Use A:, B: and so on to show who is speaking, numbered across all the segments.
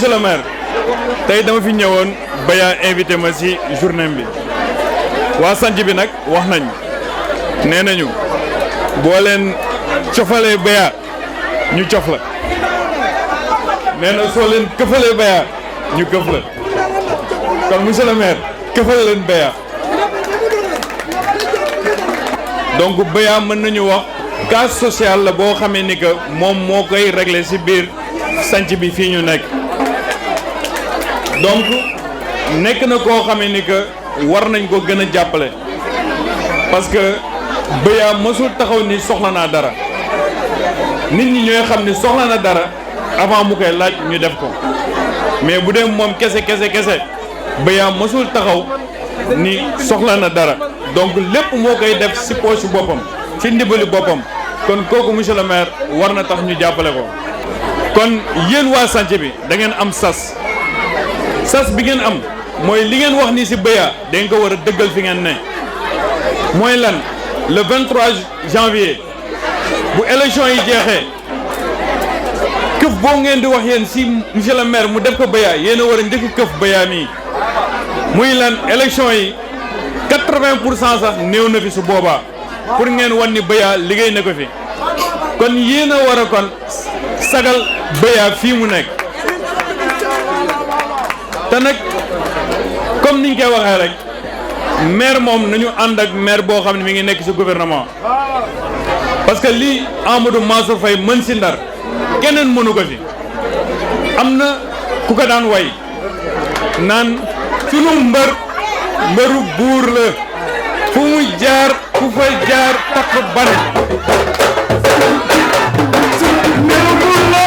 A: monsieur le maire tey dama fi ñëwoon Baya invité ma ci journée bi waa sanc bi nag wax nañ nee nañu boo leen cofalee Baya ñu cof la nee na soo leen këfalee Baya ñu këf la kon monsieur le maire këfal leen Baya donc Baya mën nañu wax cas social la boo xamee ni que moom moo koy régler ci biir sanc bi fii ñu nekk donc nekk na koo xamee ni que war nañ ko gën a jàppale parce que Baya mësul taxaw ni soxla naa dara nit ñi ñooy xam ni soxla na dara avant mu koy laaj ñu def ko mais bu dee moom kese Baya mësul taxaw ni soxla na dara donc lépp moo koy def ci poche boppam ci ndimbali boppam kon kooku monsieur le maire war na tax ñu jàppale ko kon yéen waa sanc bi da ngeen am sas bi ngeen am mooy li ngeen wax ni ci Baya dañ ko war a dëggal fi ngeen ne mooy lan le 23 janvier bu élection yi jeexee këf boo ngeen di wax yéen ci monsieur le maire mu def ko Baya yéen a war a njëkk këf Baya mii muy lan élection yi 80% sax néew na fi su boobaa pour ngeen wan ni Baya liggéey na ko fi kon yéen a war a kon sagal Baya fii mu nekk te nag comme niñ koy waxee rek maire moom nañu ànd ak maire boo xam ne mi ngi nekk ci gouvernement parce que lii Amadou Mansour Faye mën ci Ndar keneen mënu ko fi am na ku ko daan way naan sunu mbëru buur la fu mu jaar ku fa jaar takk bane mbëru buur la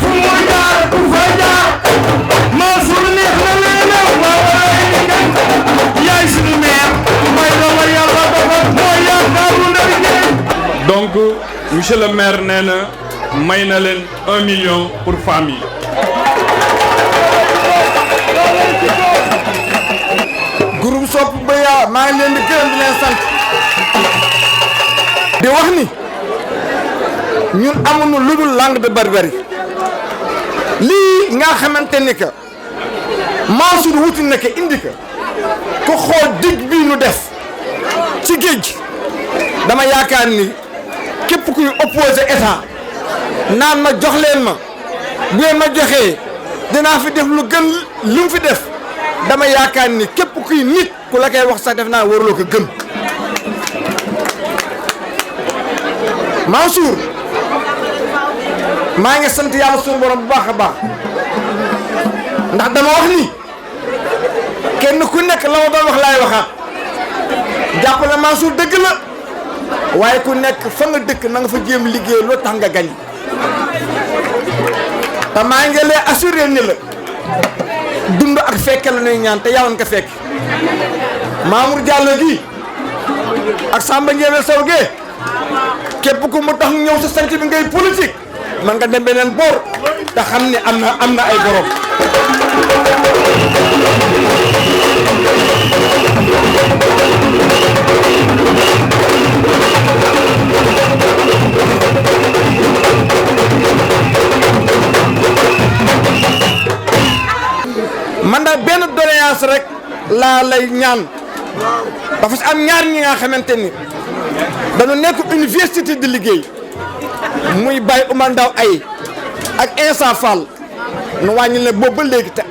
A: fu mu jaar ku fa jaar Mansour neex na leena yaay sunu maire mooy dogal yàlla dogal mooy yaakaaru Ndar donc monsieur le maire nee na may na leen 1 million pour famille
B: groupe sopp Baya maa ngi leen di gërëm di leen sant di wax ni ñun amuñu lu dul langue de barbarie lii nga xamante ni que Mansour wuti na ko indi ko ku xool dig bii nu def ci géej dama yaakaar ni képp kuy opposé état naan ma jox leen ma bu ngeen ma joxee dinaa fi def lu gën lu mu fi def dama yaakaar ni képp kuy nit ku la koy wax sax def naa waruloo ko gëm Mansour maa ngi sant yàlla suñu borom bu baax a baax ndax dama wax ni kenn ku nekk la ma doon wax laay waxaat jàppale Mansour dëgg la waaye ku nekk fa nga dëkk na nga fa jéem liggéey loo tax nga gañ te maa ngi lay assuré ni la dund ak fekke la ñuy ñaan te yàlla na ko fekk Mamour Diallo gi ak Samba Ndiémé Sow ge képp ku mu tax ñëw sa sanc bi ngay politique man nga dem beneen boor te xam ni am na ay borom. man daal benn doléance rek laa lay ñaan dafa si am ñaar ñi nga xamante ni dañu nekk université di liggéey muy Baye Oumar Ndaw ay ak Insa Fall nu wàññi ne boobu ba léegi te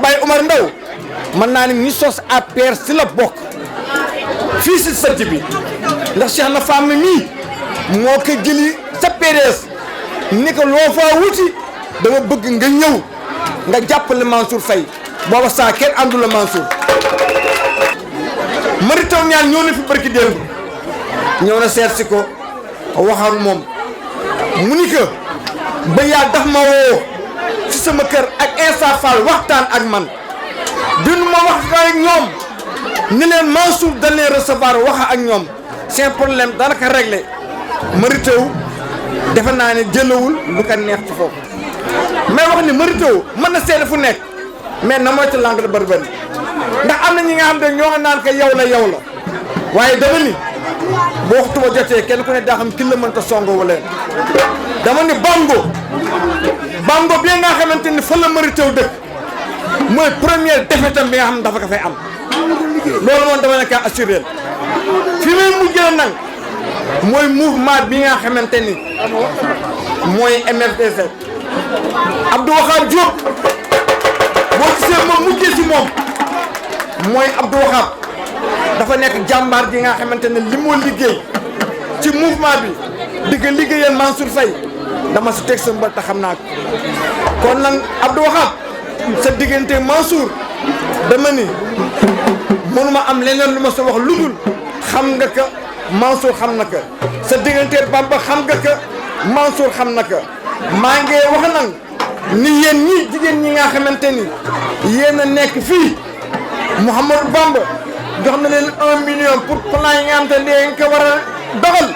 B: Baye Oumar Ndaw mën naa ni ñi sos APR si la bokk fii si sant bi ndax Cheikh na femme mii moo ko jëli sa PDS ni ko loo faa wuti dama bëgg nga ñëw nga jàppale Mansour Faye booba saa kenn àndul la Mansour Mary Teuw Niane ñëw na fi barki démb ñëw na seet si ko wax ak moom mu ni que Baya daf ma woo ci sama kër ak Insa Fall waxtaan ak man bi nu ma waxtaan ak ñoom ni leen Mansour dañ leen recevoir wax ak ñoom seen problème dana ko réglé Mary Teuw defe naa ne jëlawul lu ko neex ci foofu mais wax ni Mary Teuw mën na seede fu nekk mais na moytu langue de barbarie ndax am na ñi nga xam ne ñoo nga naan ko yow la waaye dama ni boo waxtu ba jotee kenn ku ne daa xam ki la mënta songo wala dama ni Bongo Bambo bi nga xamante ni fa la Mary Teuw dëkk mooy première défaite bi nga xam ne dafa ko fay am loolu moom dama ne kaa assuré fi may mujjee nag mooy mouvement bi nga xamante ni mooy MFDC Abdou Wahab Diop boo gisee moom mujjee si moom mooy Abdou Wahab dafa nekk jàmbaar ji nga xamante ne li moo liggéey ci mouvement bi di ko liggéeyal Mansour Faye dama si teg sa mbal te xam naa ko kon nag Abdou Wahab sa diggante Mansour dama ni mënuma am leneen lu ma sa wax lu dul xam nga ko Mansour xam na ko sa diggante Bamba xam nga ko Mansour xam na ko maa ngi wax nag ni yéen ñi jigéen ñi nga xamante ni yéen a nekk fii Mouhamadou Bamba jox na leen 1 million pour plan yi nga xamante ne dañ ko war a dogal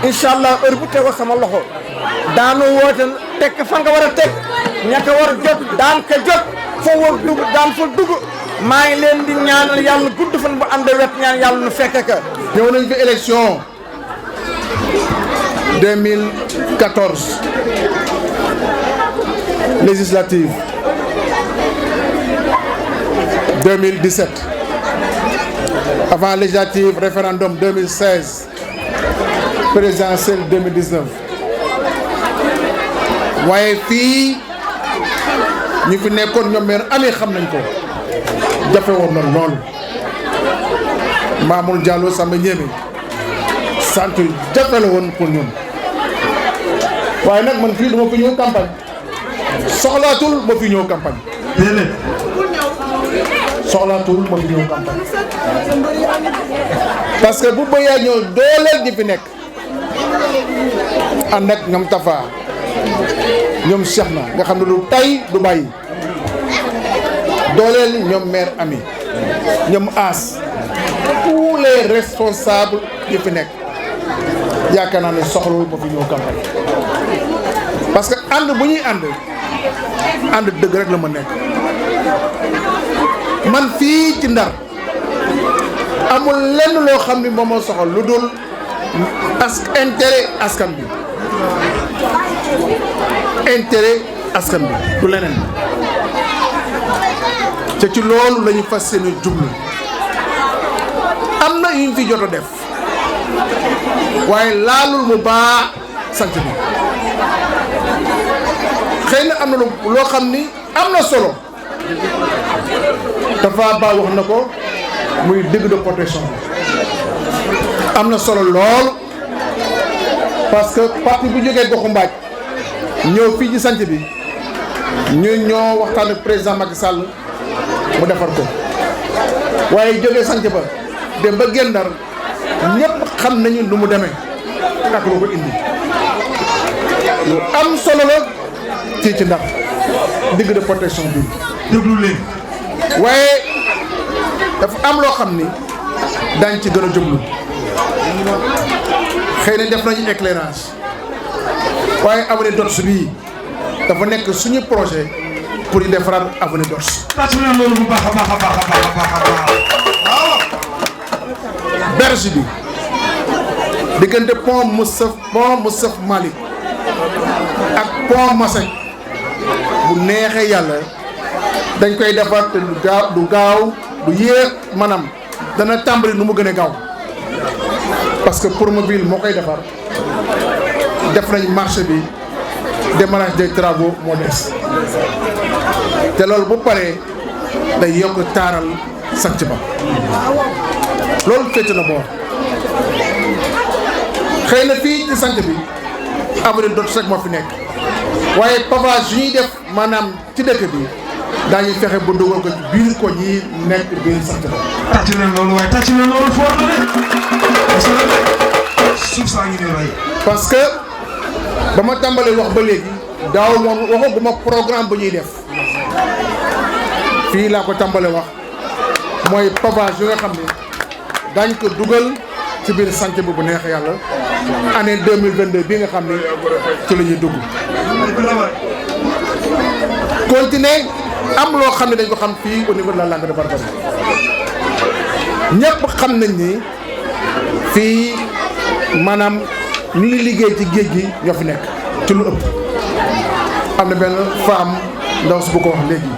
B: incha allah heure bu tegoo sama loxo daanu woote teg fa nga war a teg ña ko war a jot daan ko jot foo war dugg daan fa dugg maa ngi leen di ñaanal yàlla gudd fan bu ànd wet ñaan yàlla nu fekke ka
C: ñëw nañ fi élection 2014 législative 2017 avant législative référendum 2016 présidentielle 2019 waaye fii ñu fi nekkoon ñoom meer amee xam nañ ko jafe woon na lool Mamour Diallo Samba Ndiémé sant jafe la woon pour ñun waaye nag man fii duma fi ñëw campagne soxlaatul ma fi ñëw campagne déedéet soxlaatul ma fi ñëw campagne parce que bu bëyaa ñëw dooleel di fi nekk ànd ak ñoom Tafa ñoom Cheikh na nga xam ne du tay du bàyyi dooleel ñoom maire Ami ñoom As tous les responsables yi fi nekk yaakaar naa ne soxlawul ba fi ñëw campagne parce que ànd bu ñuy ànd dëgg rek la ma nekk man fii ci Ndar amul lenn loo xam ni moom moo soxal lu dul intérêt askan bi intérêt askan bi du leneen te ci loolu la ñu fas yéene jublu am na yu ñu fi jot a def waaye laalul mu baax sant bi xëy na am na loo xam ni am na solo dafa baax wax na ko muy digue de protection am na solo lool parce que parti bu jógee goxu mbaaj ñëw fii ci sant bi ñu ñoo waxtaan ak président Macky Sall mu defar ko waaye jógee sant ba dem ba Guet Ndar ñëpp xam nañu nu mu demee ak lu ko indi lu am solo la ci Ndar digue de protection bi déglu leen waaye dafa am loo xam ni daañ ci gën a jublu xëy na def nañu éclairage waaye avenue d'Orse bii dafa nekk suñu projet pour ñu defaraat avenue d'Orse.
D: loolu bu baax a baax a baax a baax a baax.
C: berge bi diggante pont Moussaf Malick ak pont Masek bu neexee yàlla dañ koy defar te du gaaw du yéex maanaam dana tàmbali nu mu gën a gaaw parce que Promoville moo koy defar def nañ marché bi démarrage des travaux moo des te loolu bu paree day yokk taaral sanc ba loolu féete na boor xëy na fii ci sant bi avenue d'Orse rek moo fi nekk waaye pavage yu ñuy def maanaam ci dëkk bi daañuy fexe ba dugal ko biir ko ñi nekk biir sant ba.
D: tàcc na loolu waaye tàcc na loolu fort na de suuf saa ngi ne rey.
C: parce que ba ma tàmbalee wax ba léegi daaw moom waxaguma programme bu ñuy def fii laa ko tàmbalee wax mooy pavage yu nga xam ne daañ ko dugal ci biir santé bi bu neex yàlla année 2022 bii nga xam ne ci la ñuy dugg continuer am loo xam ne dañ ko xam fii au niveau de la langue de Barbarie ñëpp xam nañ ni fii maanaam ñuy liggéey ci géej gi ñoo fi nekk ci lu ëpp am na benn femme ndaw su bu ko wax léegi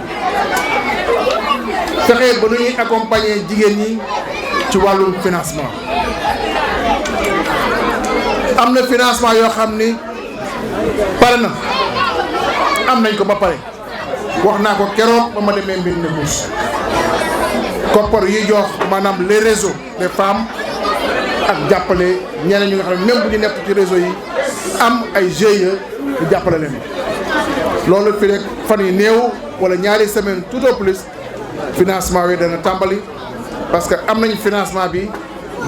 C: fexe ba nu ñuy accompagner jigéen ñi ci wàllum financement am na financement yoo xam ni pare na am nañ ko ba pare wax naa ko keroog ba ma demee mbir ne bourse koppar yi jox maanaam les réseaux des femmes ak jàppale ñeneen ñi nga xam ne même bu ñu nekk ci réseau yi am ay GIE di jàppale leen loolu fi rek fan yi néew wala ñaari semaine tout au plus financement wi dana tàmbali parce que am nañ financement bi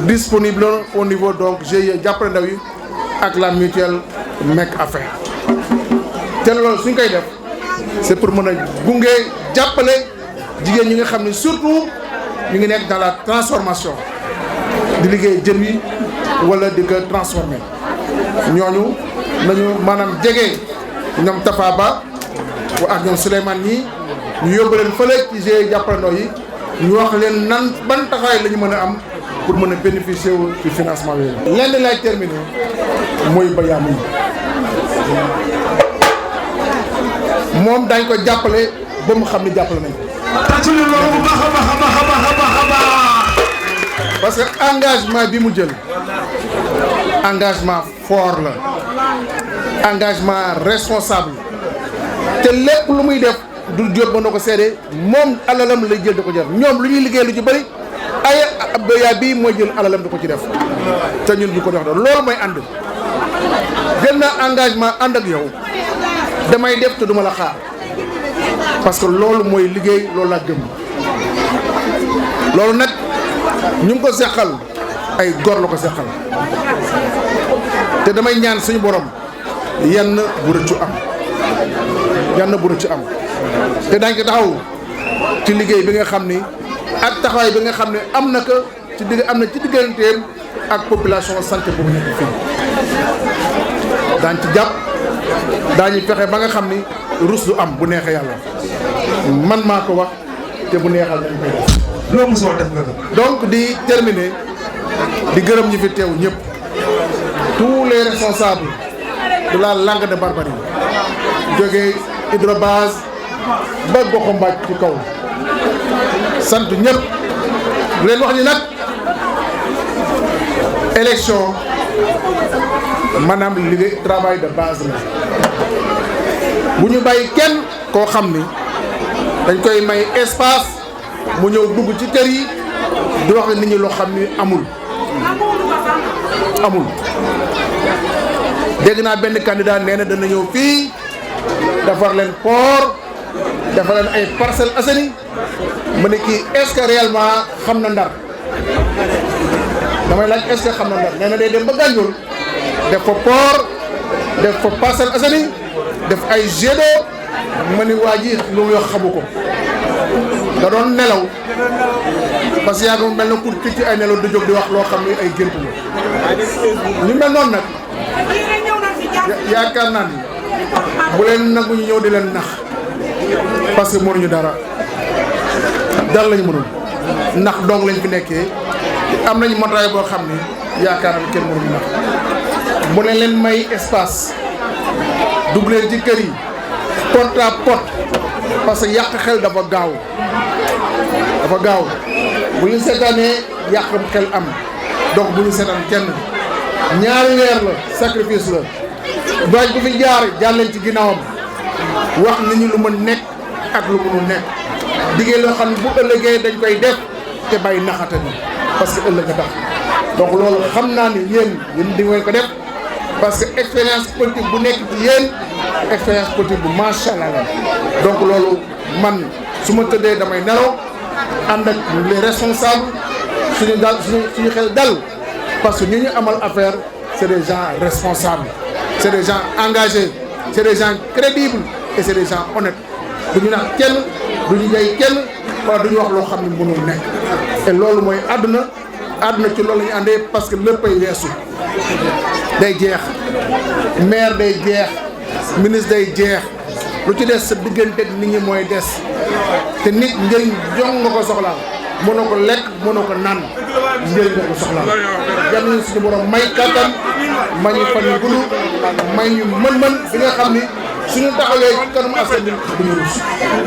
C: disponible au niveau donc GIE jàppale ndaw yi ak la mutuelle Mec Affaire te loolu suñ koy def c'est pour mën a gunge jàppale jigéen ñi nga xam ne surtout ñu ngi nekk dans la transformation di liggéey jën wi wala di ko transformer ñooñu nañu maanaam jege ñoom Tafa Ba ak ñoom Souleymane ñi ñu yóbbu leen fële ci GIE jàppalandoo yi ñu wax leen nan ban taxawaay la ñu mën a am pour mën a bénéficier wu ci financement yooyu. lenn lay terminer mooy Bayam yi moom dañ ko jàppale ba mu xam ni jàppale nañ ko.
D: tàccu leen loolu bu baax a baax a baax a baax a baax.
C: parce que engagement bi mu jël engagement fort la engagement responsable te lépp lu muy def du jot ba na ko seede moom alalam lay jël da ko jël ñoom lu ñuy liggéey lu ci bëri ay Bayam bii mooy jël alalam da ko ci def te ñun du ko def loolu mooy ànd jël na engagement ànd ak yow damay def te duma la xaar parce que loolu mooy liggéey loolu laa gëm loolu nag ñu ngi ko seqal ay góor la ko seqal te damay ñaan suñu borom yenn bu rëccu am yenn bu rëccu am te dañ ko taxaw ci liggéey bi nga xam ni ak taxawaay bi nga xam ne am na ko ci digganteem ak population santé boobu nekk fii daañ ci jàpp daañu fexe ba nga xam ni rus du am bu neexee yàlla man maa ko wax te bu neexal dañ koy def.
D: loo mosoo def nga ko.
C: donc di terminer di gërëm ñi fi teew ñëpp tous les responsables de la langue de Barbarie jógee hydrobase ba goxu mbaaj ci kaw sant ñëpp leen wax ni nag élection maanaam liggéey travail de base la bu ñu bàyyi kenn koo xam ni dañ koy may espace mu ñëw dugg ci kër yi di wax ne nit ñi loo xam ni amul dégg naa benn candidat nee na dana ñëw fii defar leen port defar leen ay Parcelles Assainies ma ne kii est-ce que réellement xam na Ndar damay laaj est-ce que xam na Ndar nee na day dem ba Gandiol def fa port def fa Parcelles Assainies def ay jet d'eau ma ni waa ji lu muy wax xamu ko da doon nelaw parce que yaa ngi mel na pour ci ay nelaw di jóg di wax loo xam ni ay gént la ñu mel noonu nag yaakaar naa ni bu leen nag ñu ñëw di leen nax parce que mënuñu dara lañu mënul ndax dong lañ fi nekkee am nañu motaay boo xam ni yaakaar naa kenn mënuñu nax bu ne leen may espace dugg leen ci kër yi porte à porte parce que yàq xel dafa gaaw bu ñu seetaanee yàqam xel am donc bu ñu seetaan kenn ñaari weer la sacrifice la dooj bu fi jaar leen ci ginnaawam wax nit ñi lu mën nekk ak lu mënul nekk diggée loo xam ne bu ëllëgee dañ koy def te bàyyi naxata ni parce que ëllëg a tax donc loolu xam naa ni yéen di ngeen ko def parce que expérience politique bu nekk ci yéen expérience politique bu macha allah la donc loolu man su ma tëddee damay nelaw ànd ak les responsables suñu xel dal parce que ñu amal affaire c'est des gens responsables c'est des gens engagés c'est des gens crédibles et c'est des gens honnêtes duñu nax kenn duñu jay kenn wala duñu wax loo xam ne mënul nekk et loolu mooy àdduna ci loolu la ñu àndee parce que léppay weesu day jeex maire day jeex ministre day jeex lu ci des sa diggante nit ñi mooy des te nit njëriñ jong nga ko soxlaa mënoo ko lekk mënoo ko naan njëriñ nga ko soxlaa yal nañu suñu borom may kattan may ñu fan yu gudd may ñu mën-mën bi nga xam ni suñu taxawee ci kanamu askan bi duñu rus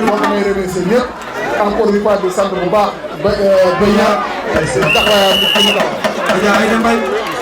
C: moo damay remercier ñëpp encore une fois di sant bu baax ba ñaar taxawaayam bi ñu taxaw.